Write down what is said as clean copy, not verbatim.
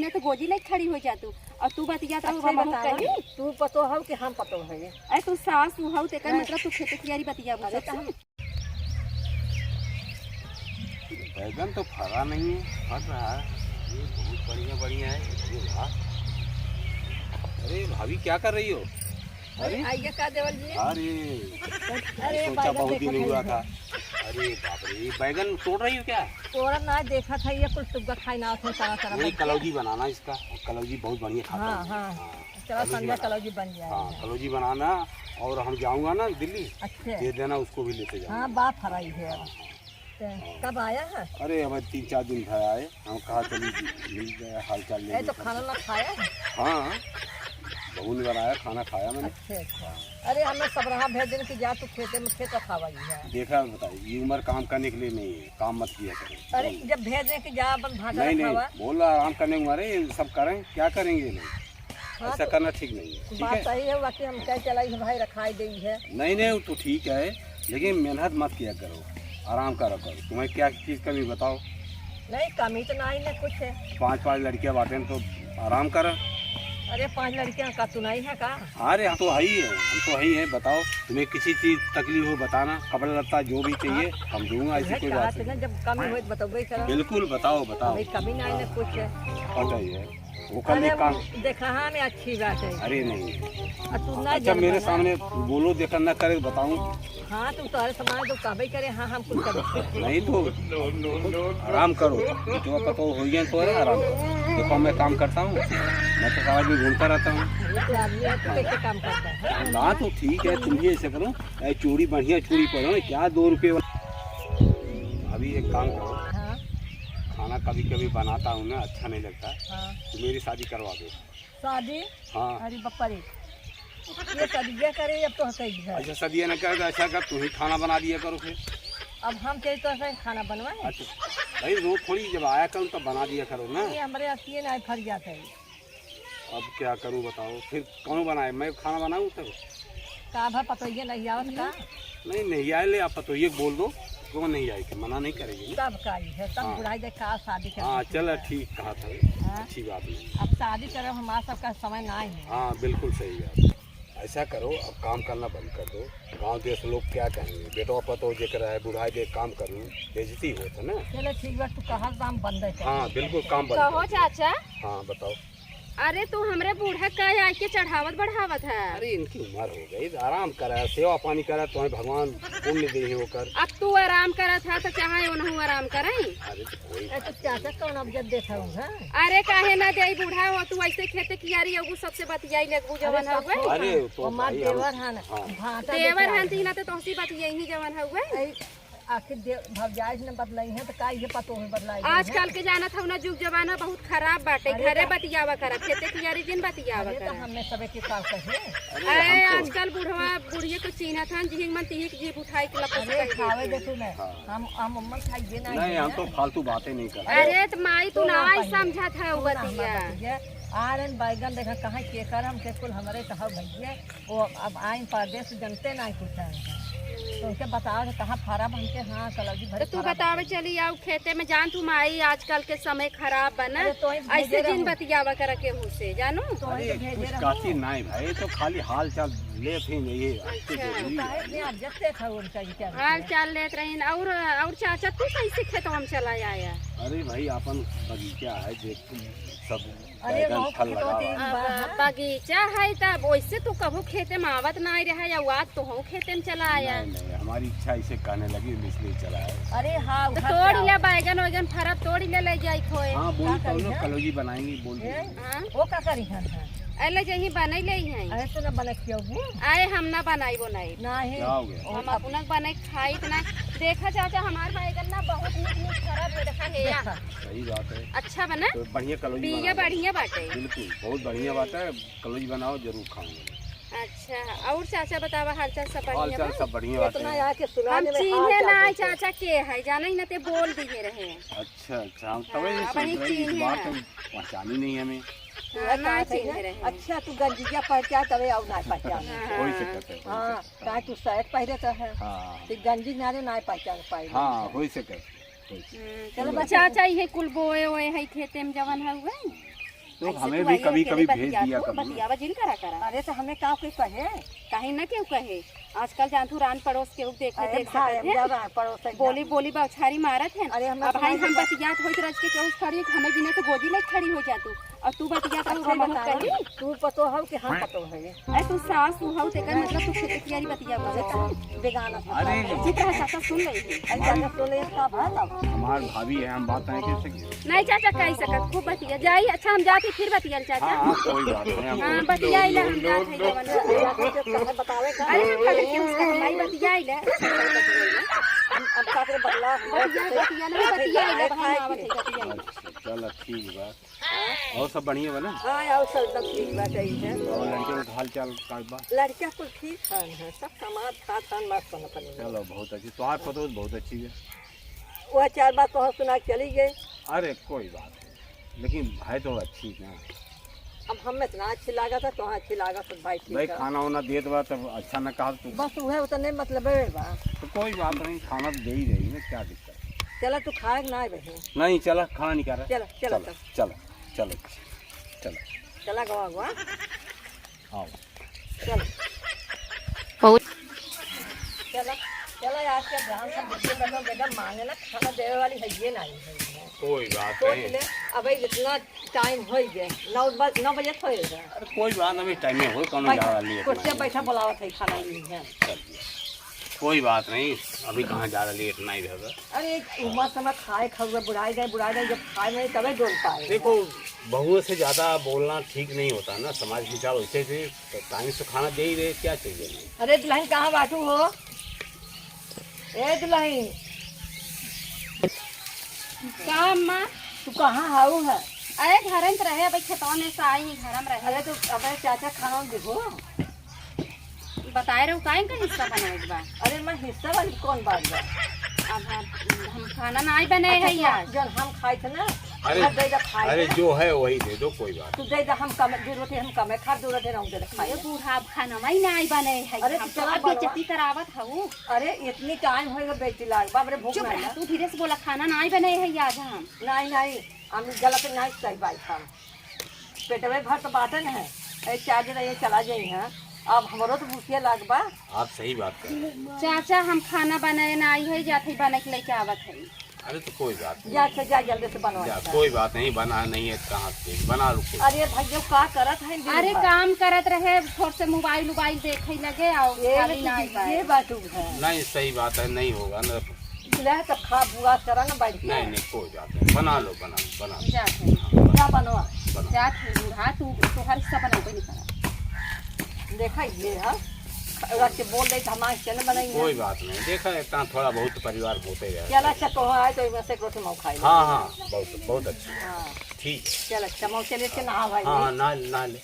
है तो गोजी लेके खड़ी हो जा तू और तू बतिया तो कही तू पतो हो कि हम पतो है। अरे तू सास तू हो तेकर मतलब तू खेती कियारी बतिया अरे तो बैगन तो फरा नहीं है, फट रहा है, ये बहुत बढ़िया बढ़िया है। अरे वाह, अरे भाभी क्या कर रही हो? अरे आइए का देवल जी। अरे सोचा बहुत दिन हुआ था। अरे बाप रे, ये बैगन तोड़ रही हो क्या? तोड़ा ना देखा था ये कुछ टुक्का खाई ना थे सारा सारा। वही कलौजी बनाना इसका, कलौजी बहुत बढ़िया खाता हाँ हूँ। हाँ चलो संध्या कलौजी बन जाए। हाँ कलौजी बनाना, और हम जाऊंगा ना दिल्ली, अच्छे दे देना, उसको भी लेते जाऊंगा। हाँ बात फराई है। कब आया है? अरे अब 3-4 दिन भर आए, हम कहा चली मिल गया हाल चाल ले। तो खाना ना खाया? हाँ बहुत बनाया, खाना खाया मैंने। अच्छा। अरे हमें सबराहा भेज देने की जा तू खेते में खेत खावा है। देखा बताइए, ये उम्र काम करने के लिए नहीं है, काम मत किया करें। अरे जब भेजने की जा अपन भागा नहीं खावा। बोल रहा आराम करने को, अरे सब करें, क्या करेंगे नहीं, हाँ, ऐसा करना ठीक नहीं है। ठीक बात है, सही है, बाकी हम क्या चलाई भाई रखाई गई है। नहीं तो ठीक है, लेकिन मेहनत मत किया करो, आराम करो। तुम्हें क्या चीज़ कमी बताओ? नहीं कमी तो नहीं है कुछ है। 5 लड़कियां बातें तो आराम करो। अरे 5 लड़कियां का तू नहीं है का? अरे हम तो है ही है, हम तो है ही है। बताओ तुम्हें किसी चीज़ तकलीफ हो बताना, कपड़ा लत्ता जो भी चाहिए हम दूंगा, ऐसी कोई बात नहीं। जब कमी हो तो बताओ। बिल्कुल बताओ। भाई कमी नहीं है कुछ है। पता ही है वो कर ले काम। देखा हाँ में अच्छी बात है। अरे नहीं, तू ना अच्छा मेरे सामने बोलो, देखा ना करे बताऊं। हाँ तू तो समाज तो कभी करे। हाँ हम कुछ कर नहीं तो आराम करो, जो पता हो गया तो है, आराम करो। देखो मैं काम करता हूँ, मैं तो सारा दिन घूमता रहता हूँ। कैसे काम करता है? ना तो ठीक है, तुम भी ऐसे करो, चूड़ी बढ़िया चूड़ी पड़ो, क्या 2 रुपये। अभी एक काम करो, खाना कभी कभी बनाता हूँ ना, अच्छा नहीं लगता, तो मेरी शादी करवा दो। शादी? हाँ। अरे बप्पा रे, ये सदिया करे अब तो हंसई है। अच्छा सदिया न कर, अच्छा कर तुम ही खाना बना दिया करो फिर। अब हम चाहिए तो ऐसा खाना बनवाए। अच्छा भाई रोज थोड़ी जब आया करूँ तब बना दिया करो ना। ये हमारे असिए ना फर जाता है। अब क्या करूँ बताओ, फिर कौन बनाए, मैं खाना बनाऊँ तब? का भा पता ये नहीं आवत का? नहीं आए ले, आप पतो ये बोल दो, कौन नहीं आए, मना नहीं करेगी। सब का ही है, सब बुढ़ाई दे का शादी कर। हाँ चल ठीक कहा था, अच्छी बात नहीं। अब शादी करे हमारा सबका समय ना है। हाँ बिल्कुल सही बात। ऐसा करो, अब काम करना बंद कर दो, गांव देश लोग क्या कहेंगे, बेटो पतो जेकर है बुढ़ाई दे काम करूँ, बेइज्जती हो तो ना। चलो ठीक बात, तू कहा काम बंद है। हाँ बिल्कुल काम बंद कहो चाचा। हाँ बताओ। अरे तू हमरे बूढ़ा का आके के चढ़ावत बढ़ावत है। अरे इनकी उम्र हो गई, आराम करा, सेवा पानी करा, तो भगवान पुण्य दे होकर। अब तू आराम करत है तो चाहे उन्हों आराम करे। अरे तो कोई तो चाचा कौन अब जब देखा हूँ? अरे काहे ना दे, बूढ़ा हो तू ऐसे खेते कियारी अगू सबसे बतियाई लगू जवन हुए। अरे तो हमार देवर है ना, भाटा देवर हन तीना तो तोसी बतियाई ही जवन हुए। आखिर भवजाइज ने बदलाई है तो का ये पतो है बदलाई। आजकल के जाना था ना, जुग जमाना बहुत खराब बाटे, घरे बतियावा करा, खेते कियारी दिन बतियावा तो करा। हमने सबे के साथ कहे। अरे आजकल बुढ़वा बुढ़िया को चीना था, जिहिंग मन तिहिक जीप उठाई के लपस अरे खावे देखो ना, हम अम्मा खाइए ना। नहीं हम तो फालतू बातें नहीं करते। अरे तो माई तू ना समझा था वो बतिया। आरन बैगन देखा कहाँ के कर हम के कुल हमारे कहा भैया वो अब आइन परदेश जनते ना कुछ है, तो उनके बताओ कि कहाँ फार्म हमके। हाँ कलौजी भरे तू बतावे चली आओ खेते में, जान तू माई आजकल के समय खराब बना, तो ऐसे दिन बतियावा करा के मुँह से जानू। अरे कुछ काती नहीं भाई, तो खाली हाल चाल ले थे नहीं। हाल चाल लेत रही। और चाचा तू कैसे खेतों में चला आया? अरे भाई अपन बगीचा है, देख सब अरे बैगन फल लगा। बगीचा है तब वैसे तू कभू खेते में आवत नहीं रहा, या आज तो हूँ खेते में चला आया। नहीं हमारी इच्छा इसे कहने लगी, इसलिए चला है। अरे हाँ तो तोड़ ले बैगन वैगन फरब, तोड़ ले जाई खोए। हाँ बोल तो कलौजी बनाएंगे, बोल वो का करी है? अले जही बनाई ले हैं। अरे तो ना बना क्यों? आए हम ना बनाई वो नहीं नहीं क्या हो गया? हम अपना बनाई खाई इतना। देखा चाचा हमार बैगन ना बहुत नीक खराब है, देखा है या सही बात है। अच्छा बना, तो बढ़िया कलौजी बिया बढ़िया बाटे। बिल्कुल बहुत बढ़िया बात है, कलौजी बनाओ जरूर खाऊंगा। अच्छा और चाचा बतावा हाल चाल सब हाल बढ़िया चाल सब बढ़िया बात इतना है। यहाँ के हम सुनाने में चीने ना चाचा के है, जाना ही ना ते बोल दिए रहे। अच्छा हम तब बात पहचानी नहीं हमें। ना चीने रहे। अच्छा तू गंजिया पहचा तबे और ना पहचान। कोई दिक्कत है। हाँ का तू शर्ट पहने तो है, हाँ तो गंजी नारे ना पहचान पाई। हाँ हो सके। चलो चाचा ये कुल बोए ओए है खेते में जवन है हुए। तो हमें भी कभी कभी भेज दिया कभी। बतियावा जिन करा करा। अरे तो हमें का कोई कहे कहीं ना क्यों कहे, आजकल जानथू रान पड़ोस के देखे अरे देख भाई सकत जब है, पड़ोस बोली बोली बौछारी मारत है। अरे हम अब भाई हम बतियात होइत रज के केहू खड़ी हमें बिना तो गोदी नहीं खड़ी हो जातू, और तू बतियात अच्छा हम बता कही। तू पतो हो कि हम पतो है अरे तू सास तू हऊ तेकर मतलब तू खेतियारी बतिया बोले बेगाना अरे जितना चाचा सुन रही थी। अरे ज्यादा सोले का भाल हमार भाभी है, हम बात नहीं कर सकते। नहीं चाचा कह सकत खूब बतिया जाई। अच्छा हम जाती फिर बतिया चाचा। हाँ कोई बात नहीं। हाँ बतिया इला हम जात है जवन। बतावे का अरे हम खड़े के उसका भाई बतिया इला अब का करे बदला बतिया नहीं बतिया इला भाई आवत है बतिया। चलो ठीक बात। और सब बढ़िया बना। हां यार सब तक ठीक बात है। और लड़के का हाल चाल का बा? लड़का कुल ठीक है, सब समाज खान मस्त बना पड़े। चलो बहुत अच्छी, तो आप पतो बहुत अच्छी है। वो चार बात तो सुना चली गई। अरे कोई बात नहीं, लेकिन भाई तो अच्छी ना। अब हमें इतना अच्छी लागत है, तो अच्छी लागत है भाई ठीक भाई है। खाना वाना दे दो तब अच्छा न कहा तू। बस वह उतने मतलब है बा। तो कोई बात नहीं, खाना तो दे ही रही है, क्या दिक्कत। चला तू खाए ना बहे। नहीं चला खाना नहीं खा रहा। चला चला चलो चलो चलो चलो चला गवा गवा आओ। चल बहुत चला चला यार के ध्यान से बच्चे बनो बेटा माने ना खाना देवे वाली है ये नहीं है। कोई बात सोच नहीं। ले अब इतना टाइम हो गया 9 बजे होएगा। अरे कोई बात नहीं, टाइम में हो कौन जा रहा है। कुर्सी बैठा बुलावत है खाना नहीं है। कोई बात नहीं, अभी कहाँ जा रहा लेट नहीं रहेगा। अरे उम्र समय खाए खाए बुढ़ाई गए जब खाए नहीं तबे डोल पाए। देखो बहुओं से ज़्यादा बोलना ठीक नहीं होता ना, समाज विचार वैसे थे तो टाइम से खाना दे ही रहे, क्या चाहिए नहीं। अरे दुल्हन कहाँ बाटू हो? ए दुल्हन का अम्मा तू कहाँ हाउ है? अरे घर में रहे भाई खेतौन से आई घर में रहे। अरे तू अब चाचा खाना देखो बताए रहो काहे का हिस्सा बनाए बा। अरे मैं हिस्सा वाली कौन बात बा? अब हम खाना नहीं बने है यार। जब हम खाए थे ना अरे दे दे खाए अरे जो है वही दे दो, कोई बात तू दे दे हम कम जरूरत है हम कम खा जरूरत है हम दे खाए। ये बूढ़ा खाना नहीं नहीं बने है। अरे हम तू तो चला अब बेइज्जती करावत हूँ। अरे इतनी टाइम होएगा बेटी लाग बाप रे भूख चुप नहीं रह तू, धीरे से बोला खाना नहीं बने है आज हम। नहीं हम गलत नहीं सही बात हम पेटवे भर तो बाटन है। अरे चार दिन ये चला जाई है अब हमरो तो भूखिया लागबा। आप सही बात कर रहे हैं। चाचा हम खाना बनाए ना आई है जाते बने के लेके आवत है। अरे तो कोई बात नहीं, जा जल्दी से बनवा। कोई बात नहीं, बना नहीं है कहाँ से बना लो। अरे भैया का करत है दिन अरे भर? काम करत रहे थोड़ से मोबाइल देखे लगे और खाली ना आई पाए। ये बात है नहीं सही बात है, नहीं होगा ना। ले तो खा बुआ करा ना बैठ के। नहीं कोई बात नहीं, बना लो बना लो। जाते क्या बनवा जाते बूढ़ा तू हर हिस्सा बनाओ नहीं करा। देखा ये है रख के बोल दे हमारे चल बनाएंगे। कोई बात नहीं, देखा इतना थोड़ा बहुत परिवार होते रहे। चल अच्छा कहो आए तो इनमें से एक रोटी मऊ खाई। हाँ बहुत बहुत अच्छा, हाँ ठीक है। चल अच्छा मऊ चले के नहा भाई। हाँ ना ले